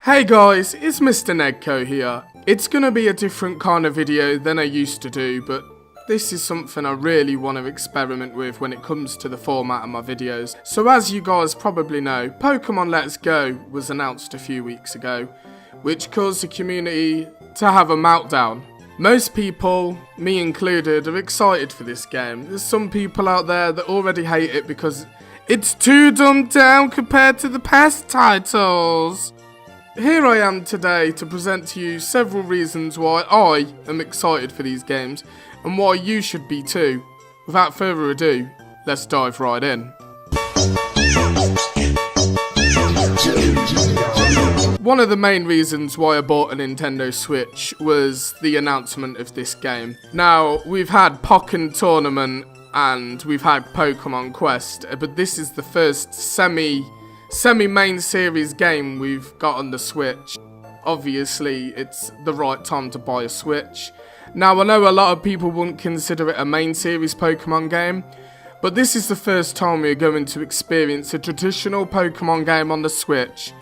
Hey guys, it's Mr. Nedco here. It's gonna be a different kind of video than I used to do, but this is something I really want to experiment with when it comes to the format of my videos. So as you guys probably know, Pokemon Let's Go was announced a few weeks ago, which caused the community to have a meltdown. Most people, me included, are excited for this game. There's some people out there that already hate it because it's too dumbed down compared to the past titles. Here I am today to present to you several reasons why I am excited for these games and why you should be too. Without further ado, let's dive right in. One of the main reasons why I bought a Nintendo Switch was the announcement of this game. Now, we've had Pokken Tournament and we've had Pokemon Quest, but this is the first semi-main series game we've got on the Switch. Obviously, it's the right time to buy a Switch. Now, I know a lot of people wouldn't consider it a main series Pokemon game, but this is the first time we're going to experience a traditional Pokemon game on the Switch,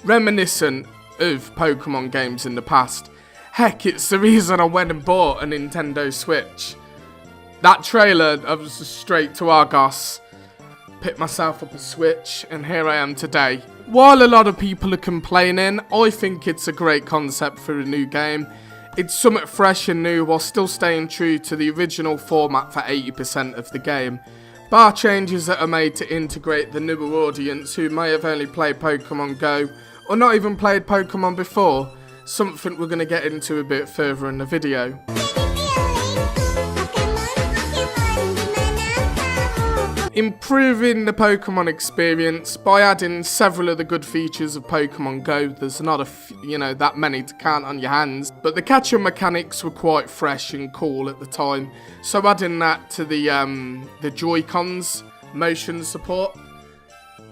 reminiscent of Pokemon games in the past. Heck, it's the reason I went and bought a Nintendo Switch. That trailer, I was just straight to Argos, picked myself up a Switch, and here I am today. While a lot of people are complaining, I think it's a great concept for a new game. It's something fresh and new while still staying true to the original format for 80% of the game. Bar changes that are made to integrate the newer audience who may have only played Pokemon Go or not even played Pokemon before, something we're going to get into a bit further in the video. Improving the Pokemon experience by adding several of the good features of Pokemon Go. There's not that many to count on your hands, but the catching mechanics were quite fresh and cool at the time. So adding that to the Joy-Cons motion support,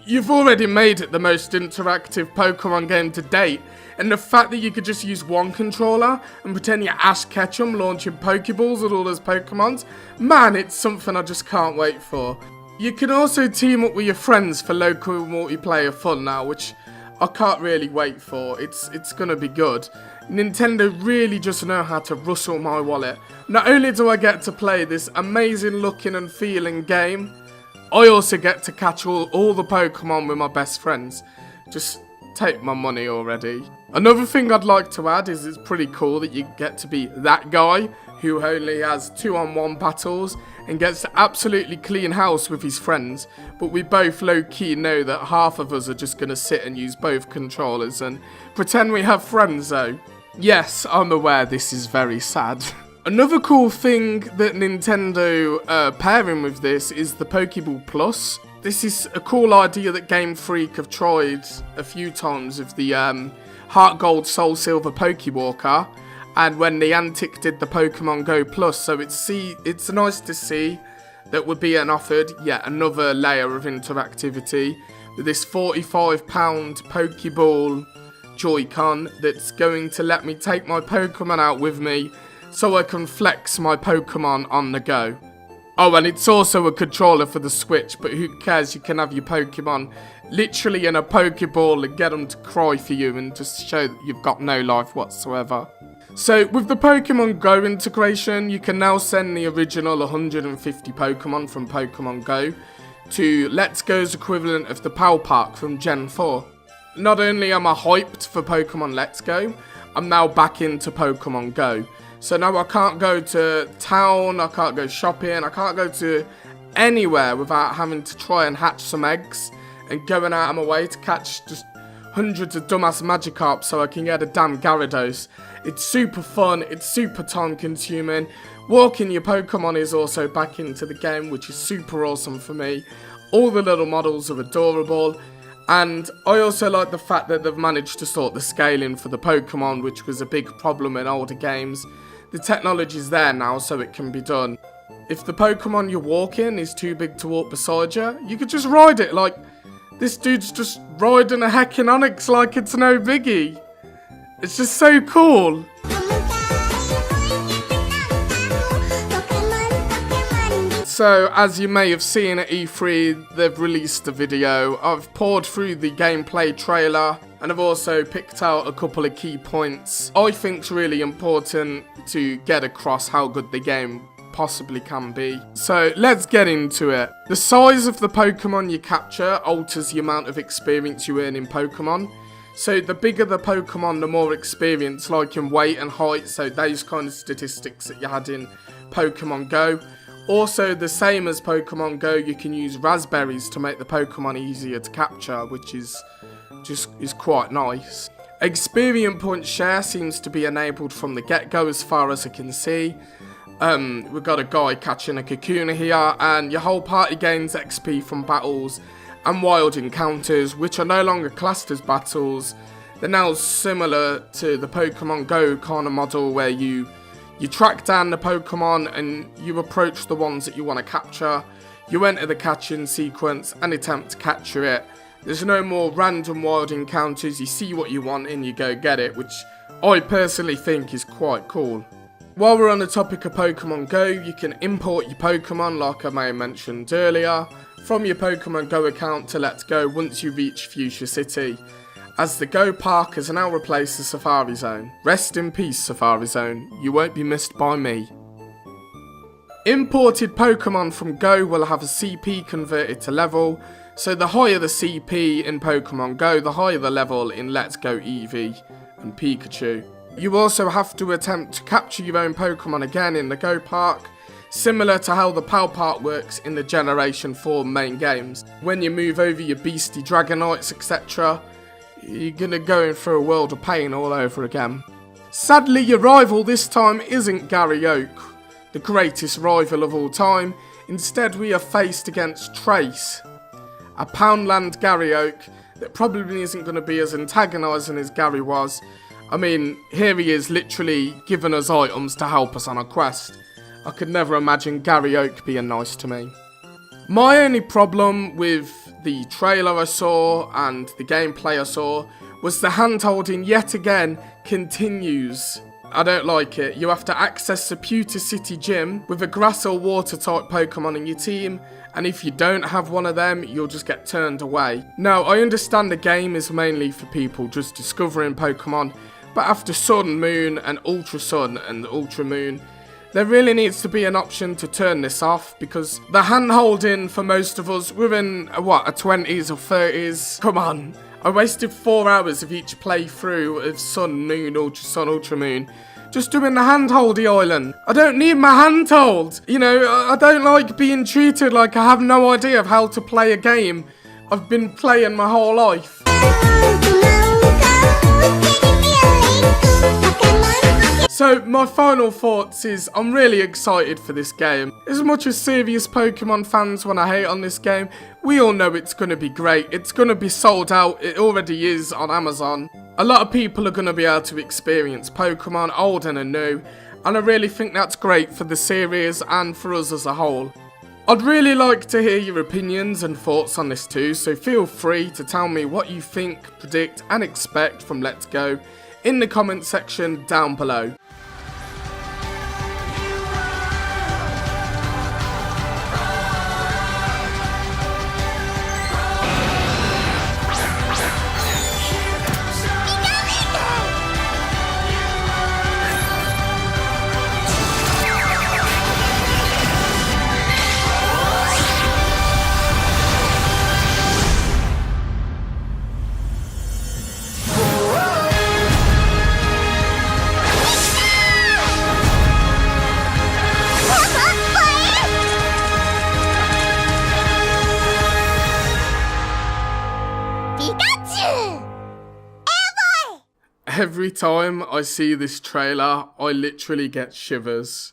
you've already made it the most interactive Pokemon game to date. And the fact that you could just use one controller and pretend you're Ash Ketchum launching Pokeballs at all those Pokemons, man, it's something I just can't wait for. You can also team up with your friends for local multiplayer fun now, which I can't really wait for. It's gonna be good. Nintendo really just know how to rustle my wallet. Not only do I get to play this amazing looking and feeling game, I also get to catch all the Pokemon with my best friends. Just take my money already. Another thing I'd like to add is it's pretty cool that you get to be that guy who only has 2-on-1 battles and gets to absolutely clean house with his friends, but we both low-key know that half of us are just going to sit and use both controllers and pretend we have friends though. Yes, I'm aware this is very sad. Another cool thing that Nintendo pairing with this is the Pokeball Plus. This is a cool idea that Game Freak have tried a few times with the Heart Gold Soul Silver Pokewalker, and when Niantic did the Pokemon Go Plus, so it's nice to see that we're being offered yet another layer of interactivity with this £45 Pokeball Joy-Con that's going to let me take my Pokemon out with me so I can flex my Pokemon on the go. Oh, and it's also a controller for the Switch, but who cares, you can have your Pokemon literally in a Pokeball and get them to cry for you and just show that you've got no life whatsoever. So, with the Pokemon Go integration, you can now send the original 150 Pokemon from Pokemon Go to Let's Go's equivalent of the PAL Park from Gen 4. Not only am I hyped for Pokemon Let's Go, I'm now back into Pokemon Go. So now I can't go to town, I can't go shopping, I can't go to anywhere without having to try and hatch some eggs and going out of my way to catch just hundreds of dumbass Magikarps so I can get a damn Gyarados. It's super fun, it's super time consuming. Walking your Pokemon is also back into the game, which is super awesome for me. All the little models are adorable. And I also like the fact that they've managed to sort the scaling for the Pokemon, which was a big problem in older games. The technology's there now, so it can be done. If the Pokemon you're walking is too big to walk beside you, you could just ride it. Like, this dude's just riding a heckin' Onix like it's no biggie. It's just so cool. So, as you may have seen at E3, they've released a video. I've poured through the gameplay trailer, and I've also picked out a couple of key points I think's really important to get across how good the game possibly can be. So, let's get into it. The size of the Pokemon you capture alters the amount of experience you earn in Pokemon. So, the bigger the Pokemon, the more experience, like in weight and height, so those kind of statistics that you had in Pokemon Go. Also, the same as Pokemon Go, you can use raspberries to make the Pokemon easier to capture, which is quite nice. Experience point share seems to be enabled from the get-go as far as I can see. We've got a guy catching a Kakuna here, and your whole party gains XP from battles and wild encounters, which are no longer classed as battles. They're now similar to the Pokemon Go kind of model where you track down the Pokemon and you approach the ones that you want to capture. You enter the catching sequence and attempt to capture it. There's no more random wild encounters. You see what you want and you go get it, which I personally think is quite cool. While we're on the topic of Pokemon Go, you can import your Pokemon, like I may have mentioned earlier, from your Pokemon Go account to Let's Go once you reach Fuchsia City, as the Go Park has now replaced the Safari Zone. Rest in peace, Safari Zone. You won't be missed by me. Imported Pokemon from Go will have a CP converted to level, so the higher the CP in Pokemon Go, the higher the level in Let's Go Eevee and Pikachu. You also have to attempt to capture your own Pokemon again in the Go Park, similar to how the PAL Park works in the Generation 4 main games. When you move over your beastie Dragonites, etc., you're gonna go in for a world of pain all over again. Sadly, your rival this time isn't Gary Oak, the greatest rival of all time. Instead, we are faced against Trace, a Poundland Gary Oak that probably isn't going to be as antagonising as Gary was. I mean, here he is literally giving us items to help us on a quest. I could never imagine Gary Oak being nice to me. My only problem with the trailer I saw and the gameplay I saw was the hand-holding yet again continues. I don't like it. You have to access the Pewter City Gym with a grass or water type Pokemon in your team, and if you don't have one of them, you'll just get turned away. Now, I understand the game is mainly for people just discovering Pokemon, but after Sun, Moon, and Ultra Sun and Ultra Moon, there really needs to be an option to turn this off, because the hand-holding for most of us, we're in, a 20s or 30s. Come on. I wasted 4 hours of each playthrough of Sun, Moon, Ultra Sun, Ultra Moon, just doing the hand-holdy island. I don't need my hand hold. You know, I don't like being treated like I have no idea of how to play a game I've been playing my whole life. So, my final thoughts is, I'm really excited for this game. As much as serious Pokemon fans want to hate on this game, we all know it's going to be great. It's going to be sold out. It already is on Amazon. A lot of people are going to be able to experience Pokemon, old and new, and I really think that's great for the series and for us as a whole. I'd really like to hear your opinions and thoughts on this too, so feel free to tell me what you think, predict and expect from Let's Go in the comment section down below. Every time I see this trailer, I literally get shivers.